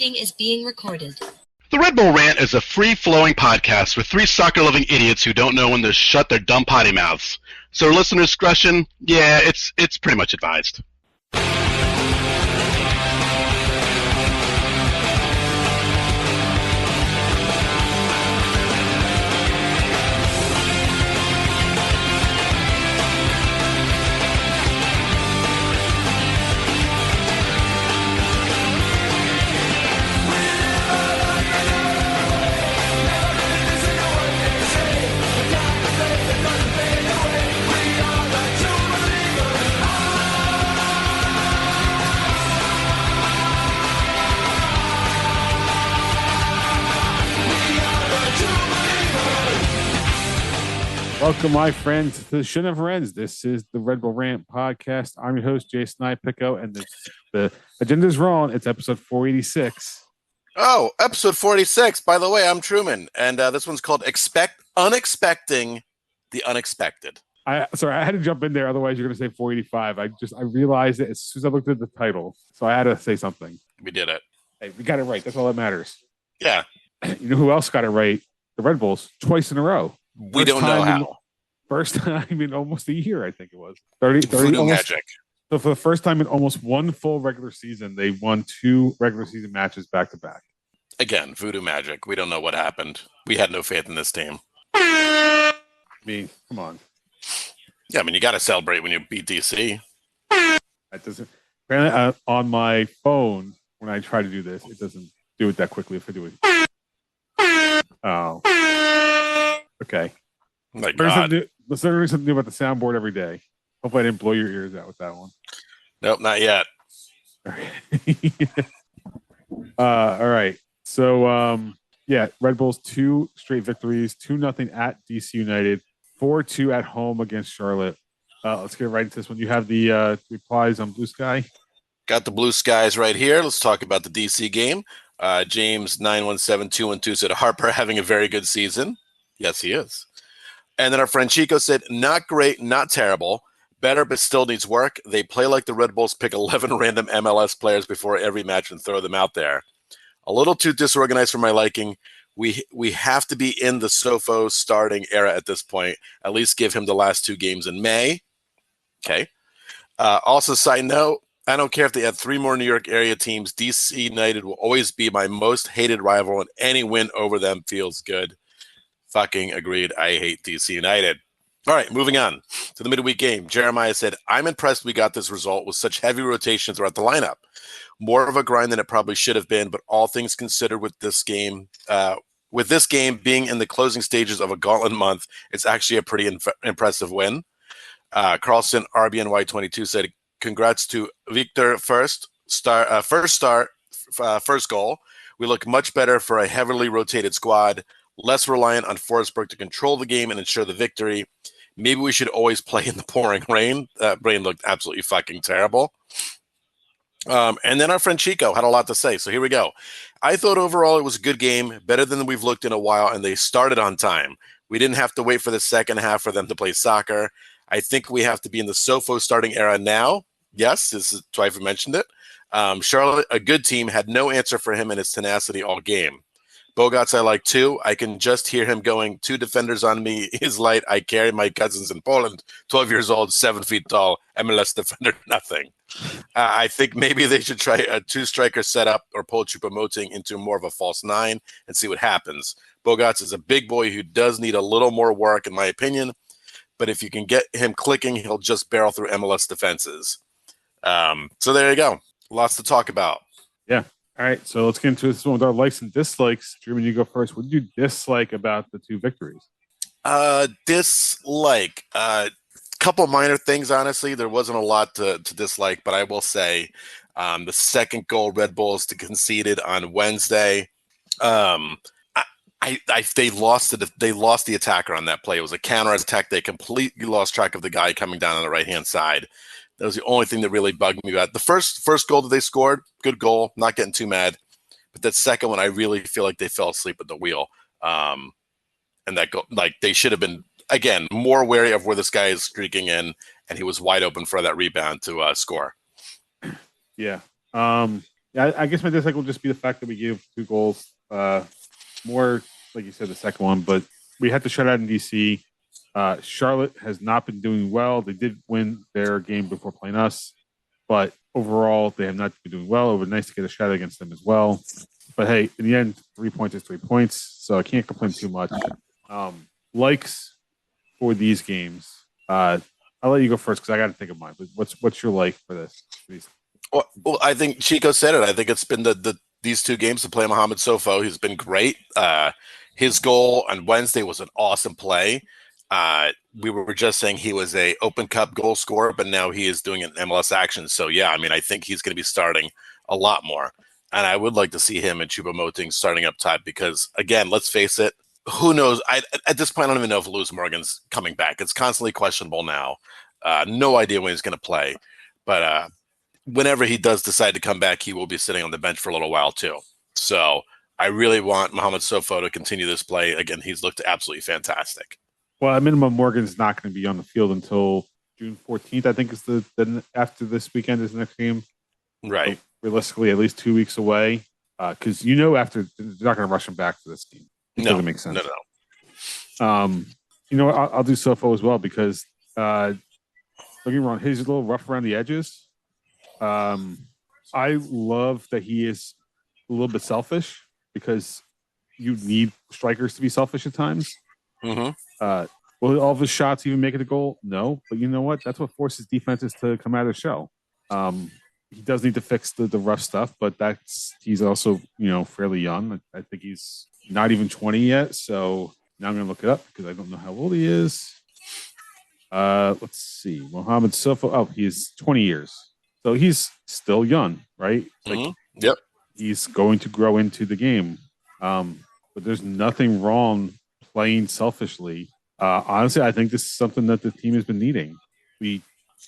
meeting is being recorded. The Red Bull Rant is a free-flowing podcast with three soccer-loving idiots who don't know when to shut their dumb potty mouths. So listener discretion, yeah, it's pretty much advised. Welcome, my friends, to the show never ends. This is the Red Bull Rant podcast. I'm your host, Jason Ipico, and the agenda is wrong. It's episode 486. Oh, episode 46. By the way, I'm Truman, and this one's called Unexpecting the Unexpected. Sorry, I had to jump in there. Otherwise, you're going to say 485. I realized it as soon as I looked at the title, so I had to say something. We did it. Hey, we got it right. That's all that matters. Yeah. You know who else got it right? The Red Bulls, twice in a row. We don't know how. First time in almost a year, I think it was. 30 Voodoo magic. So for the first time in almost one full regular season, they won two regular season matches back to back. Again, voodoo magic. We don't know what happened. We had no faith in this team. I mean, come on. Yeah, I mean, you got to celebrate when you beat DC. That doesn't. Apparently, on my phone, when I try to do this, it doesn't do it that quickly. If I do it. Oh. Okay. My God. Let's learn something new about the soundboard every day. Hopefully I didn't blow your ears out with that one. Nope, not yet. All right. So, Red Bulls 2 straight victories, 2-0 at DC United, 4-2 at home against Charlotte. Let's get right into this one. You have the replies on Blue Sky? Got the Blue Skies right here. Let's talk about the DC game. James 917212 said, Harper having a very good season. Yes, he is. And then our friend Chico said, not great, not terrible. Better, but still needs work. They play like the Red Bulls pick 11 random MLS players before every match and throw them out there. A little too disorganized for my liking. We have to be in the Sofo starting era at this point. At least give him the last two games in May. Okay. Also, side note, I don't care if they had three more New York area teams. DC United will always be my most hated rival, and any win over them feels good. Fucking agreed. I hate DC United. All right, moving on to the midweek game. Jeremiah said, I'm impressed we got this result with such heavy rotation throughout the lineup. More of a grind than it probably should have been, but all things considered with this game being in the closing stages of a gauntlet month, it's actually a pretty impressive win. Carlson RBNY22 said, congrats to Victor first goal. We look much better for a heavily rotated squad. Less reliant on Forsberg to control the game and ensure the victory. Maybe we should always play in the pouring rain. Rain looked absolutely fucking terrible. And then our friend Chico had a lot to say. So here we go. I thought overall it was a good game, better than we've looked in a while, and they started on time. We didn't have to wait for the second half for them to play soccer. I think we have to be in the Sofo starting era now. Yes, this is twice we mentioned it. Charlotte, a good team, had no answer for him and his tenacity all game. Bogarts I like too. I can just hear him going, 2 defenders on me is light. I carry my cousins in Poland, 12 years old, 7 feet tall, MLS defender, nothing. I think maybe they should try a 2-striker setup or pull Choupo-Moting into more of a false 9 and see what happens. Bogarts is a big boy who does need a little more work, in my opinion, but if you can get him clicking, he'll just barrel through MLS defenses. So there you go. Lots to talk about. Yeah. All right, so let's get into this one with our likes and dislikes. Truman, you go first. What did you dislike about the two victories? Dislike. Couple minor things, honestly. There wasn't a lot to dislike, but I will say the second goal Red Bulls conceded on Wednesday. They lost the attacker on that play. It was a counter attack. They completely lost track of the guy coming down on the right-hand side. That was the only thing that really bugged me about it. The first goal that they scored, good goal, not getting too mad. But that second one, I really feel like they fell asleep at the wheel. And that goal, like they should have been, again, more wary of where this guy is streaking in, and he was wide open for that rebound to score. Yeah. Yeah, I guess my dislike will just be the fact that we gave 2 goals. More, like you said, the second one, but we had to shut out in DC. Charlotte has not been doing well. They did win their game before playing us, but overall, they have not been doing well. It would be nice to get a shot against them as well. But hey, in the end, 3 points is 3 points, so I can't complain too much. Likes for these games. I'll let you go first because I got to think of mine. But what's your like for this? Well, I think Chico said it. I think it's been these 2 games to play Mohamed Sofo. He's been great. His goal on Wednesday was an awesome play. We were just saying he was a Open Cup goal scorer, but now he is doing an MLS action. So yeah, I mean, I think he's going to be starting a lot more. And I would like to see him and Choupo-Moting starting up top because, again, let's face it, who knows? At this point, I don't even know if Lewis Morgan's coming back. It's constantly questionable now. No idea when he's going to play. But whenever he does decide to come back, he will be sitting on the bench for a little while too. So I really want Mohamed Sofo to continue this play. Again, he's looked absolutely fantastic. Well, at minimum, Morgan's not going to be on the field until June 14th. I think is the after this weekend is the next game. Right. So realistically, at least 2 weeks away. Because after they're not going to rush him back for this game. It doesn't make sense. No. I'll do Sofo as well because don't get me wrong, he's a little rough around the edges. I love that he is a little bit selfish because you need strikers to be selfish at times. Mm-hmm. Will all of his shots even make it a goal? No, but you know what? That's what forces defenses to come out of the shell. He does need to fix the rough stuff, but he's also fairly young. I think he's not even 20 yet. So now I'm going to look it up because I don't know how old he is. Let's see, Mohamed Sofo. Oh, he's 20 years, so he's still young, right? Yep. He's going to grow into the game. But there's nothing wrong playing selfishly. Honestly, I think this is something that the team has been needing. We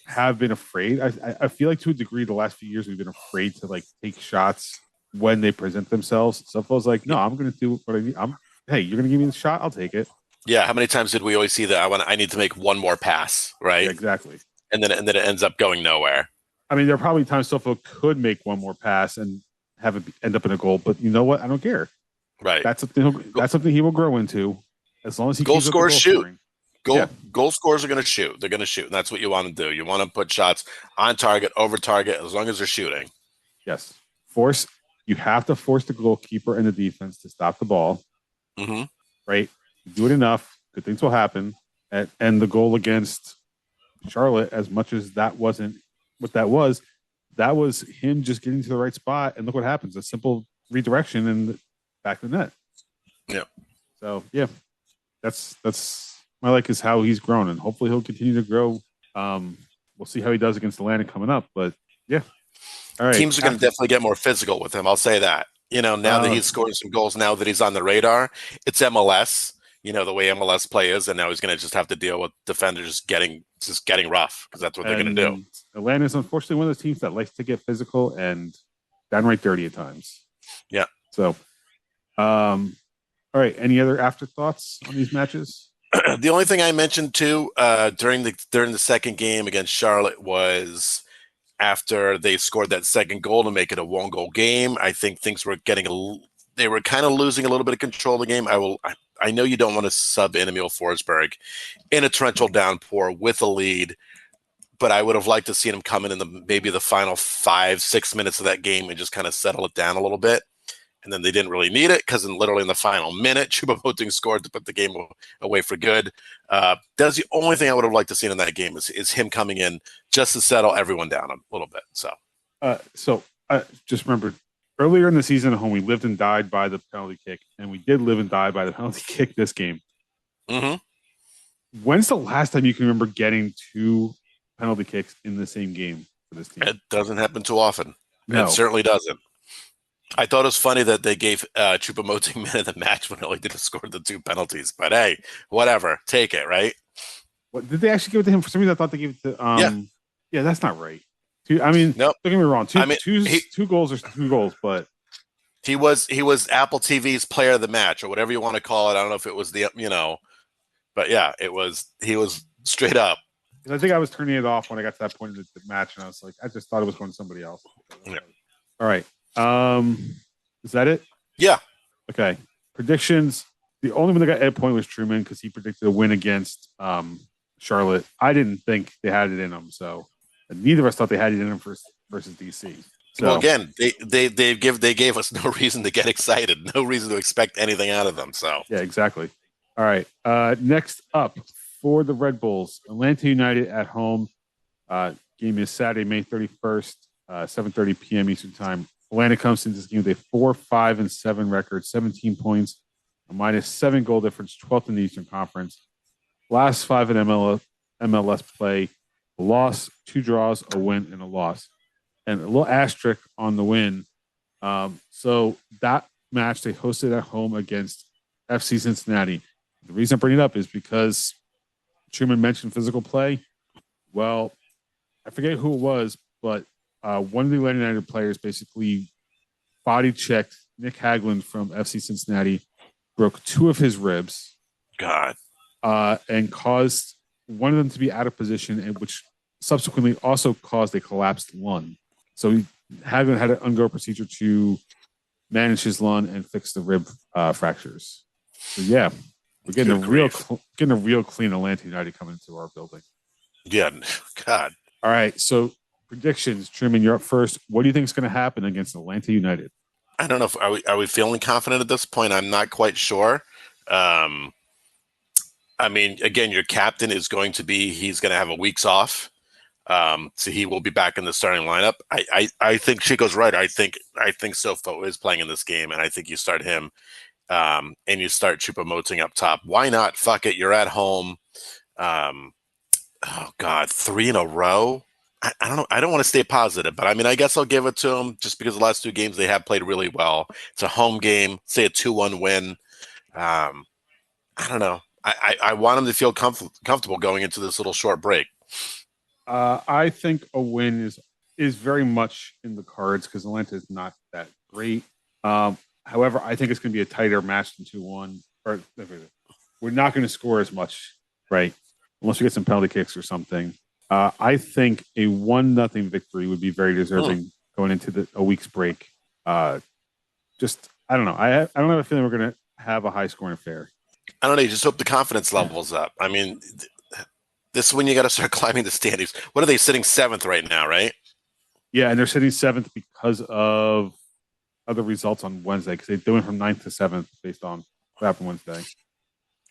have been afraid. I feel like to a degree, the last few years we've been afraid to take shots when they present themselves. Sofo's like, no, I'm going to do what I need. Hey, you're going to give me the shot, I'll take it. Yeah. How many times did we always see that? I need to make one more pass, right? Yeah, exactly. And then it ends up going nowhere. I mean, there are probably times Sofo could make one more pass and have it end up in a goal, but you know what? I don't care. Right. That's something he will grow into as long as he goal keeps scorers shoot. Scoring. Goal scorers are going to shoot. They're going to shoot, and that's what you want to do. You want to put shots on target, over target, as long as they're shooting. Yes. You have to force the goalkeeper and the defense to stop the ball. Mm-hmm. Right? You do it enough, good things will happen. And the goal against Charlotte, as much as that wasn't what that was him just getting to the right spot, and look what happens. A simple redirection and back to the net. Yeah. So, yeah. That's my like is how he's grown, and hopefully he'll continue to grow. We'll see how he does against Atlanta coming up, but yeah. All right. Teams are going to definitely get more physical with him. I'll say that. Now that he's scoring some goals, now that he's on the radar, it's MLS. The way MLS play is, and now he's going to just have to deal with defenders getting rough because that's what they're going to do. Atlanta is unfortunately one of those teams that likes to get physical and downright dirty at times. Yeah. So, all right. Any other afterthoughts on these matches? The only thing I mentioned too during the second game against Charlotte was after they scored that second goal to make it a 1-goal game. I think things were they were kind of losing a little bit of control of the game. I know you don't want to sub in Emil Forsberg in a torrential downpour with a lead, but I would have liked to see him come in maybe the final 5-6 minutes of that game and just kind of settle it down a little bit. And then they didn't really need it because literally in the final minute, Choupo-Moting scored to put the game away for good. That's the only thing I would have liked to see in that game is him coming in just to settle everyone down a little bit. So just remember, earlier in the season at home, we lived and died by the penalty kick, and we did live and die by the penalty kick this game. Mm-hmm. When's the last time you can remember getting 2 penalty kicks in the same game for this team? It doesn't happen too often. No. It certainly doesn't. I thought it was funny that they gave Choupo-Moting man of the match when all he did was score the 2 penalties. But hey, whatever. Take it, right? What did they actually give it to him? For some reason, I thought they gave it to Yeah, that's not right. Nope. Don't get me wrong. Two goals are 2 goals, but he was Apple TV's player of the match or whatever you want to call it. I don't know if it was but yeah, he was straight up. I think I was turning it off when I got to that point in the match, and I was like, I just thought it was going to somebody else. Yeah. All right. Is that it? Yeah. Okay. Predictions. The only one that got a point was Truman because he predicted a win against Charlotte. I didn't think they had it in them, so neither of us thought they had it in them versus DC. So, well, again, they gave us no reason to get excited, no reason to expect anything out of them. So yeah, exactly. All right. Next up for the Red Bulls, Atlanta United at home. Game is Saturday, May 31st, 7:30 p.m. Eastern Time. Atlanta comes into this game with a 4-5-7 record, 17 points, a -7 goal difference, 12th in the Eastern Conference. Last 5 in MLS play, a loss, 2 draws, a win, and a loss. And a little asterisk on the win. So that match they hosted at home against FC Cincinnati. The reason I'm bringing it up is because Truman mentioned physical play. Well, I forget who it was, but one of the Atlanta United players basically body checked Nick Hagland from FC Cincinnati, broke 2 of his ribs. God. And caused one of them to be out of position, and which subsequently also caused a collapsed lung. So Hagland had to undergo a procedure to manage his lung and fix the rib fractures. So yeah, we're getting a real clean Atlanta United coming into our building. Yeah, God. All right, so predictions, Truman, you're up first. What do you think is going to happen against Atlanta United? I don't know. Are we feeling confident at this point? I'm not quite sure. I mean, again, your captain is going to he's going to have a week's off. So he will be back in the starting lineup. I think Chico's right. I think Sofo is playing in this game, and I think you start him, and you start Choupo-Moting up top. Why not? Fuck it. You're at home. Oh God, 3 in a row. I don't know. I don't want to stay positive, but I mean, I guess I'll give it to them just because the last 2 games they have played really well. It's a home game, say a 2-1 win. I don't know. I want them to feel comfortable going into this little short break. I think a win is very much in the cards because Atlanta is not that great. However, I think it's going to be a tighter match than 2-1. Or we're not going to score as much, right? Unless we get some penalty kicks or something. I think a 1-0 victory would be very deserving going into a week's break. I don't know. I don't have a feeling we're going to have a high scoring affair. I don't know. You just hope the confidence level's up. I mean, this is when you got to start climbing the standings. What are they sitting 7th right now, right? Yeah, and they're sitting 7th because of other results on Wednesday because they went from 9th to 7th based on what happened Wednesday.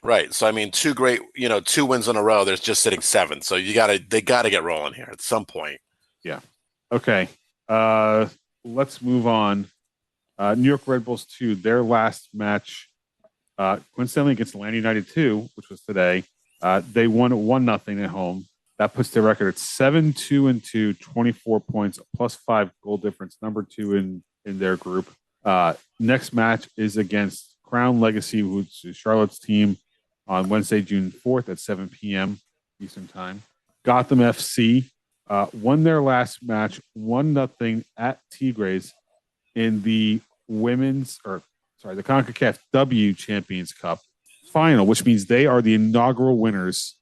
Right. So I mean, 2 wins in a row. They're just sitting 7th. So they got to get rolling here at some point. Yeah. Okay. Let's move on. New York Red Bulls 2, their last match, coincidentally against Atlanta United 2, which was today. They won 1-0 at home. That puts their record at 7-2-2, 24 points, +5 goal difference, number 2 in their group. Next match is against Crown Legacy, which is Charlotte's team, on Wednesday, June 4th at 7 p.m. Eastern Time. Gotham FC won their last match 1-0 at Tigres in the the CONCACAF W Champions Cup final, which means they are the inaugural winners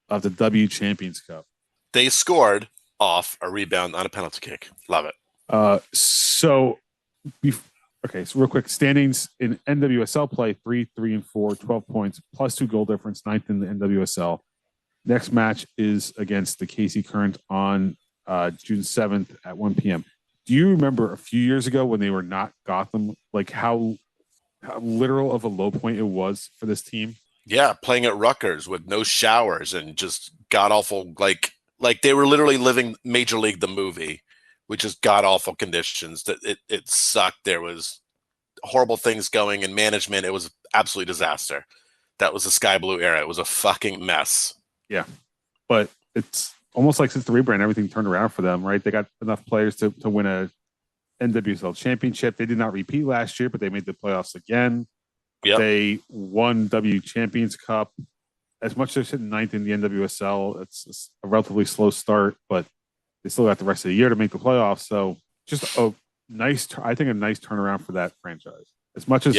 of the W Champions Cup. They scored off a rebound on a penalty kick. Love it. So real quick, standings in NWSL play 3-3-4, 12 points, +2 goal difference, 9th in the NWSL. Next match is against the KC Current on June 7th at 1 p.m. Do you remember a few years ago when they were not Gotham, like how literal of a low point it was for this team? Yeah, playing at Rutgers with no showers and just god awful, like they were literally living Major League the movie, which is god awful conditions. That it sucked. There was horrible things going in management. It was absolute disaster. That was the Sky Blue era. It was a fucking mess. Yeah, but it's almost like since the rebrand, everything turned around for them, right? They got enough players to win a NWSL championship. They did not repeat last year, but they made the playoffs again. Yep. They won W Champions Cup. As much as they're sitting 9th in the NWSL, it's a relatively slow start, but they still got the rest of the year to make the playoffs. So just a nice turnaround for that franchise. As much as,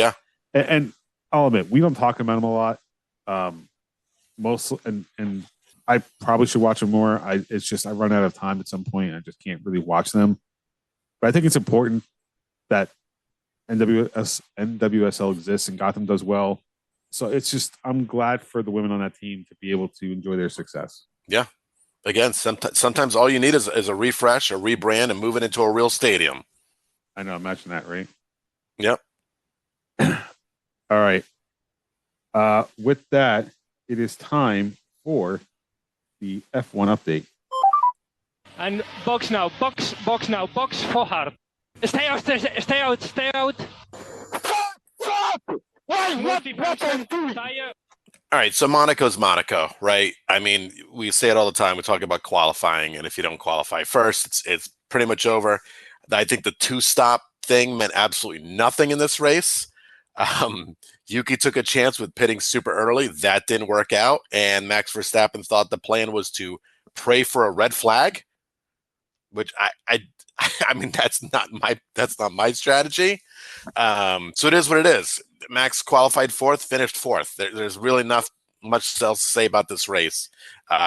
and I'll admit, we don't talk about them a lot. And I probably should watch them more. It's just I run out of time at some point. And I just can't really watch them. But I think it's important that NWSL exists and Gotham does well. So it's just, I'm glad for the women on that team to be able to enjoy their success. Yeah. Again, sometimes all you need is a refresh, a rebrand, and move it into a real stadium. I know. Imagine that, right? Yep. All right. With that, it is time for the F1 update. And box now, box now, box for hard. Stay out. All right, so Monaco's Monaco, right? I mean, we say it all the time. We talk about qualifying, and if you don't qualify first, it's pretty much over. I think the two-stop thing meant absolutely nothing in this race. Yuki took a chance with pitting super early. That didn't work out, and Max Verstappen thought the plan was to pray for a red flag, which I mean, that's not my strategy. So it is what it is. Max qualified fourth, finished fourth. There's really not much else to say about this race.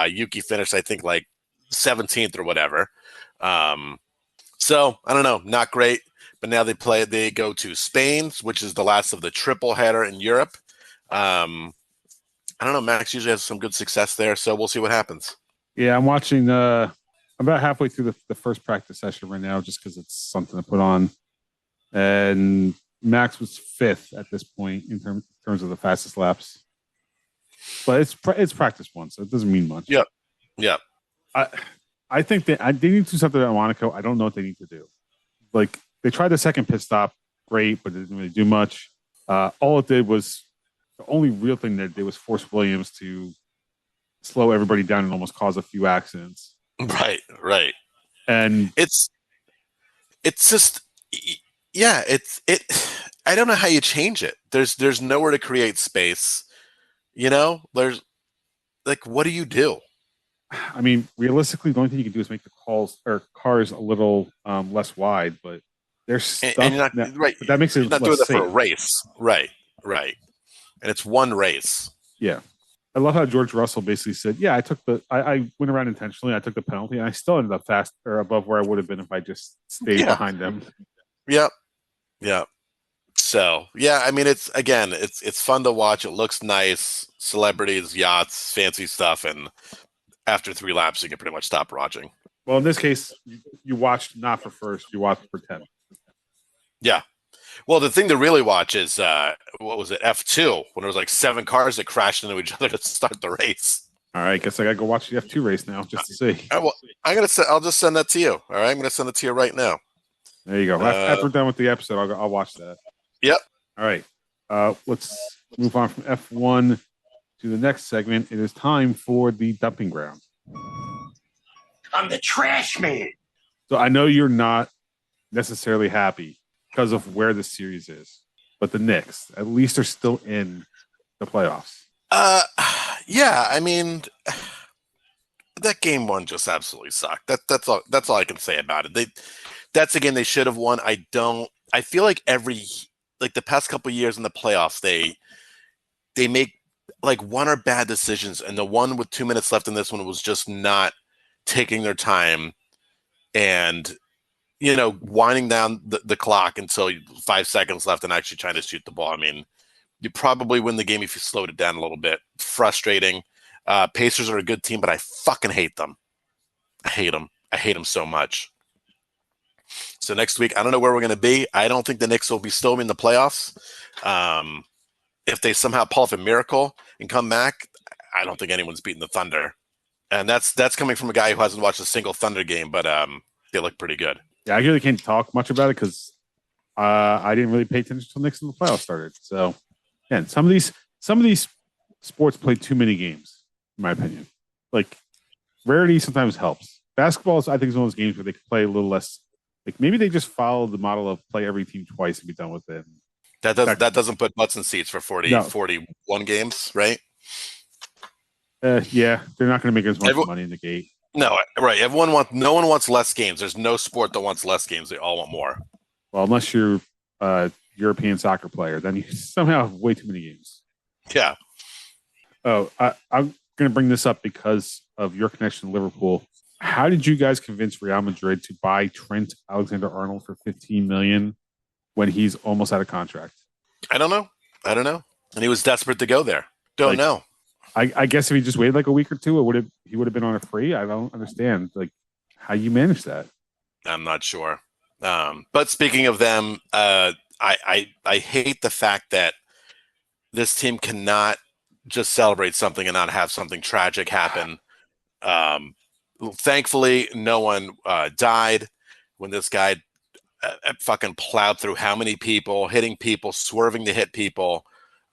Yuki finished, I think, like 17th or whatever. So I don't know, not great. But now they go to Spain, which is the last of the triple header in Europe. I don't know. Max usually has some good success there, so we'll see what happens. Yeah, I'm watching. I'm about halfway through the first practice session right now, just because it's something to put on. And Max was fifth at this point in terms of the fastest laps. But it's practice one, so it doesn't mean much. Yep. I think they need to do something at Monaco. I don't know what they need to do. Like, they tried the second pit stop, great, but it didn't really do much. All it did was, the only real thing that it did was force Williams to slow everybody down and almost cause a few accidents. Right. And it's just, yeah, I don't know how you change it. There's nowhere to create space. There's, like, what do you do? I mean, realistically, the only thing you can do is make the cars a little less wide, but there's stuff and you're not, right. But that makes it not less doing that safe. for a race. Right. And it's one race. Yeah. I love how George Russell basically said, yeah, I went around intentionally. I took the penalty and I still ended up fast or above where I would have been if I just stayed behind them. Yep. So, yeah, I mean, it's fun to watch. It looks nice. Celebrities, yachts, fancy stuff. And after 3 laps, you can pretty much stop watching. Well, in this case, you watched not for first, you watched for 10. Yeah. Well, the thing to really watch is, what was it, F2, when there was like 7 cars that crashed into each other to start the race. All right, guess I got to go watch the F2 race now just to see. Well, I'll just send that to you. All right, I'm going to send it to you right now. There you go. After we're done with the episode, I'll watch that. Yep. All right. Let's move on from F1 to the next segment. It is time for the dumping ground. I'm the trash man. So I know you're not necessarily happy because of where the series is, but the Knicks at least are still in the playoffs. Yeah. I mean, that game 1 just absolutely sucked. That's all I can say about it. That's a game they should have won. I feel like the past couple of years in the playoffs, they make like one or bad decisions, and the one with 2 minutes left in this one was just not taking their time and winding down the clock until 5 seconds left and actually trying to shoot the ball. I mean, you probably win the game if you slowed it down a little bit. Frustrating. Pacers are a good team, but I fucking hate them. I hate them so much. So next week, I don't know where we're going to be. I don't think the Knicks will be still in the playoffs. If they somehow pull off a miracle and come back, I don't think anyone's beating the Thunder. And that's coming from a guy who hasn't watched a single Thunder game, but they look pretty good. Yeah, I really can't talk much about it because I didn't really pay attention until Knicks in the playoffs started. So, yeah, some of these sports play too many games, in my opinion. Like, rarity sometimes helps. Basketball is, I think, is one of those games where they can play a little less. Like, maybe they just follow the model of play every team twice and be done with it. That doesn't put butts in seats for 41 games, right? Yeah, they're not going to make as much money in the gate. No, right. No one wants less games. There's no sport that wants less games. They all want more. Well, unless you're a European soccer player, then you somehow have way too many games. Yeah. Oh, I'm going to bring this up because of your connection to Liverpool. How did you guys convince Real Madrid to buy Trent Alexander-Arnold for $15 million when he's almost out of contract? I don't know. And he was desperate to go there. Don't know. I guess if he just waited like a week or two, he would have been on a free. I don't understand like how you manage that. I'm not sure. But speaking of them, I hate the fact that this team cannot just celebrate something and not have something tragic happen. Thankfully, no one died when this guy fucking plowed through how many people, hitting people, swerving to hit people.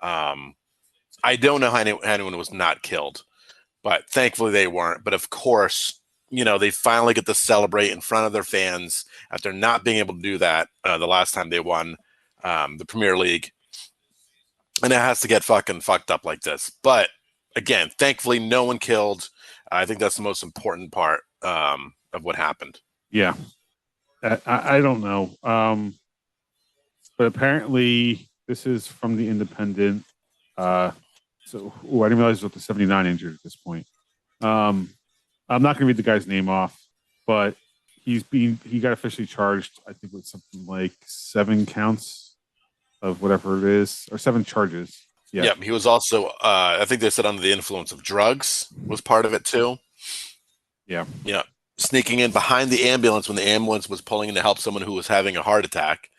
I don't know how anyone was not killed, but thankfully they weren't. But of course, they finally get to celebrate in front of their fans after not being able to do that the last time they won the Premier League. And it has to get fucking fucked up like this. But again, thankfully, no one killed. I think that's the most important part of what happened. Yeah. I don't know. But apparently this is from the Independent. I didn't realize it was the 79 injured at this point. I'm not going to read the guy's name off, but he got officially charged, I think, with something like 7 counts of whatever it is, or 7 charges. Yeah. Yep. He was also, I think they said under the influence of drugs was part of it too. Yeah. Yeah. Sneaking in behind the ambulance when the ambulance was pulling in to help someone who was having a heart attack.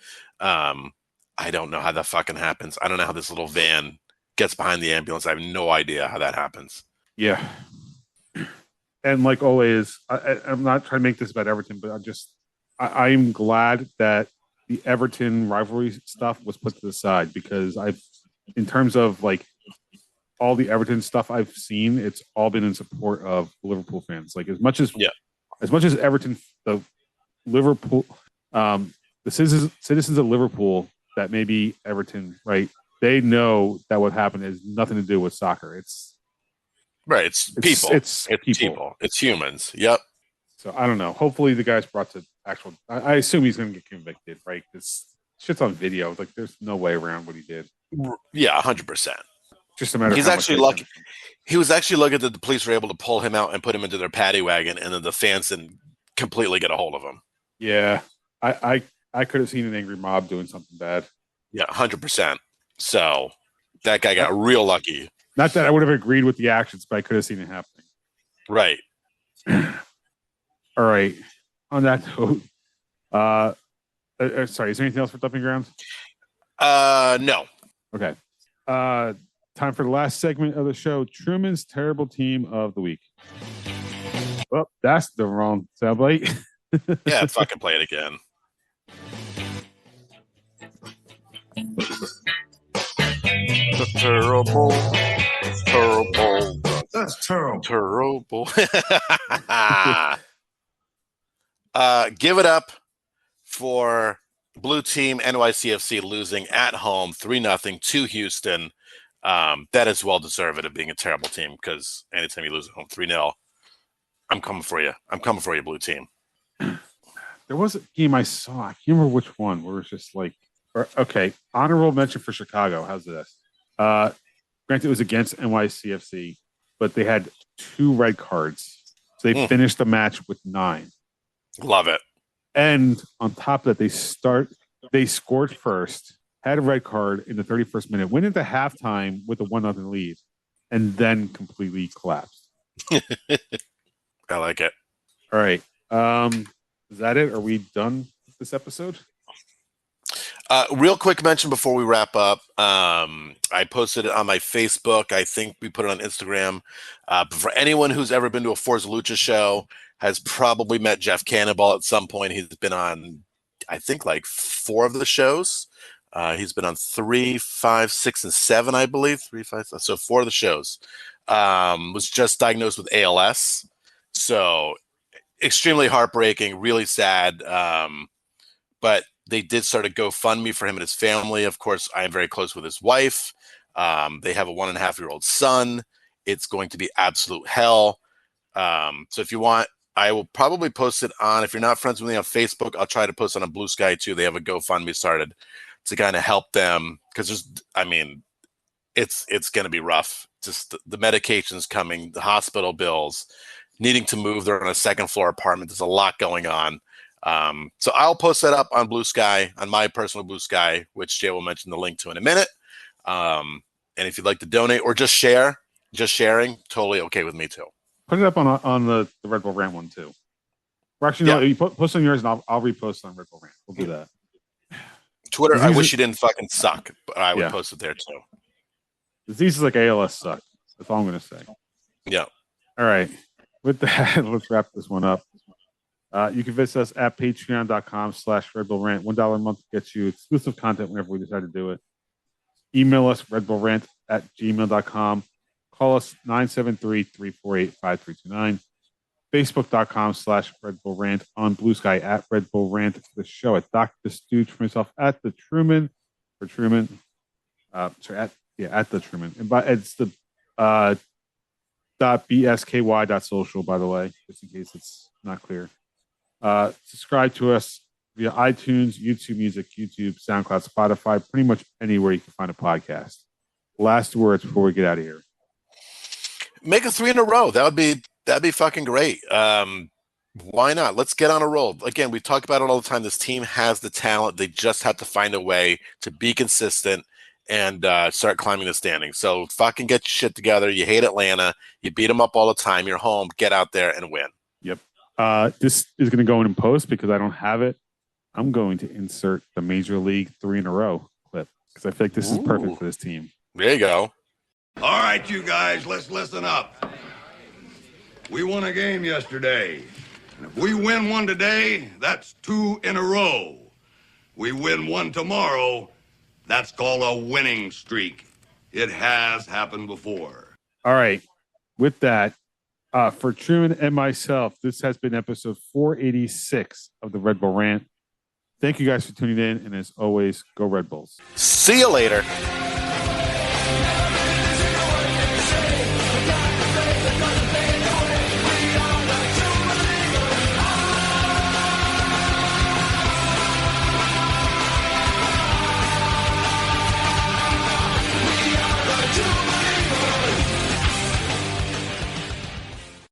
I don't know how that fucking happens. I don't know how this little van gets behind the ambulance. I have no idea how that happens. Yeah. And like always, I'm not trying to make this about Everton, but I'm glad that the Everton rivalry stuff was put to the side, because in terms of like all the Everton stuff I've seen, it's all been in support of Liverpool fans. Like as much as Everton, the Liverpool, the citizens of Liverpool that may be Everton, right? They know that what happened has nothing to do with soccer. It's people. It's people. It's humans. Yep. So I don't know. Hopefully the guy's brought to actual. I assume he's going to get convicted, right? This shit's on video. Like there's no way around what he did. Yeah, 100%. Just a matter. He's actually lucky. He was actually lucky that the police were able to pull him out and put him into their paddy wagon, and then the fans didn't completely get a hold of him. Yeah, I could have seen an angry mob doing something bad. Yeah, 100%. So that guy got real lucky. Not that I would have agreed with the actions, but I could have seen it happening. Right. All right. On that note, sorry, is there anything else for Dumping Grounds? No. Okay. Time for the last segment of the show, Truman's Terrible Team of the Week. Well, that's the wrong soundbite. Yeah, fucking play it again. Terrible. That's terrible. Terrible. Give it up for Blue Team NYCFC losing at home 3-0 to Houston. That is well deserved of being a terrible team, because anytime you lose at home 3-0, I'm coming for you. I'm coming for you, Blue Team. There was a game I saw. I can't remember which one, where it's just like, okay, honorable mention for Chicago. How's this? Granted, it was against NYCFC, but they had 2 red cards. So they finished the match with 9. Love it. And on top of that, they scored first, had a red card in the 31st minute, went into halftime with a 1-0 lead, and then completely collapsed. I like it. All right. Is that it? Are we done with this episode? Real quick mention before we wrap up. I posted it on my Facebook. I think we put it on Instagram. But for anyone who's ever been to a Forza Lucha show, has probably met Jeff Cannibal at some point. He's been on, I think, like 4 of the shows. He's been on 3, 5, 6, and 7, I believe. 3, 5, so 4 of the shows. Was just diagnosed with ALS. So extremely heartbreaking, really sad. But they did start a GoFundMe for him and his family. Of course, I am very close with his wife. They have a 1.5-year-old son. It's going to be absolute hell. So if you want, I will probably post it on, if you're not friends with me on Facebook, I'll try to post it on Blue Sky too. They have a GoFundMe started to kind of help them, because it's going to be rough. Just the medications coming, the hospital bills, needing to move. They're on a 2nd floor apartment. There's a lot going on. So I'll post that up on Blue Sky, on my personal Blue Sky, which Jay will mention the link to in a minute. And if you'd like to donate or just sharing, totally okay with me too. Put it up on the Red Bull Rant one too. Or actually, no, you post on yours and I'll repost on Red Bull Rant. We'll do that. Twitter, I wish you didn't fucking suck, but I would post it there too. Diseases like ALS suck. That's all I'm going to say. Yeah. All right. With that, let's wrap this one up. You can visit us at patreon.com/Red Bull Rant. $1 a month gets you exclusive content whenever we decide to do it. Email us, redbullrant@gmail.com. Call us 973-348-5329. Facebook.com/Red Bull Rant. On Blue Sky at Red Bull Rant. The show at Dr. Stooge, for myself at the Truman. For Truman. At the Truman. And it's the .bsky.social, by the way, just in case it's not clear. Subscribe to us via iTunes, YouTube Music, YouTube, SoundCloud, Spotify, pretty much anywhere you can find a podcast. Last words before we get out of here. Make it 3 in a row. That'd be fucking great. Why not? Let's get on a roll. Again, we talk about it all the time. This team has the talent. They just have to find a way to be consistent and start climbing the standings. So fucking get your shit together. You hate Atlanta. You beat them up all the time. You're home. Get out there and win. Yep. This is going to go in post because I don't have it. I'm going to insert the Major League 3 in a row clip because I feel like this is perfect for this team. There you go. All right, you guys, let's listen up. We won a game yesterday. And if we win one today, that's 2 in a row. We win one tomorrow, that's called a winning streak. It has happened before. All right. With that, for Truman and myself, this has been episode 486 of the Red Bull Rant. Thank you guys for tuning in. And as always, go Red Bulls. See you later.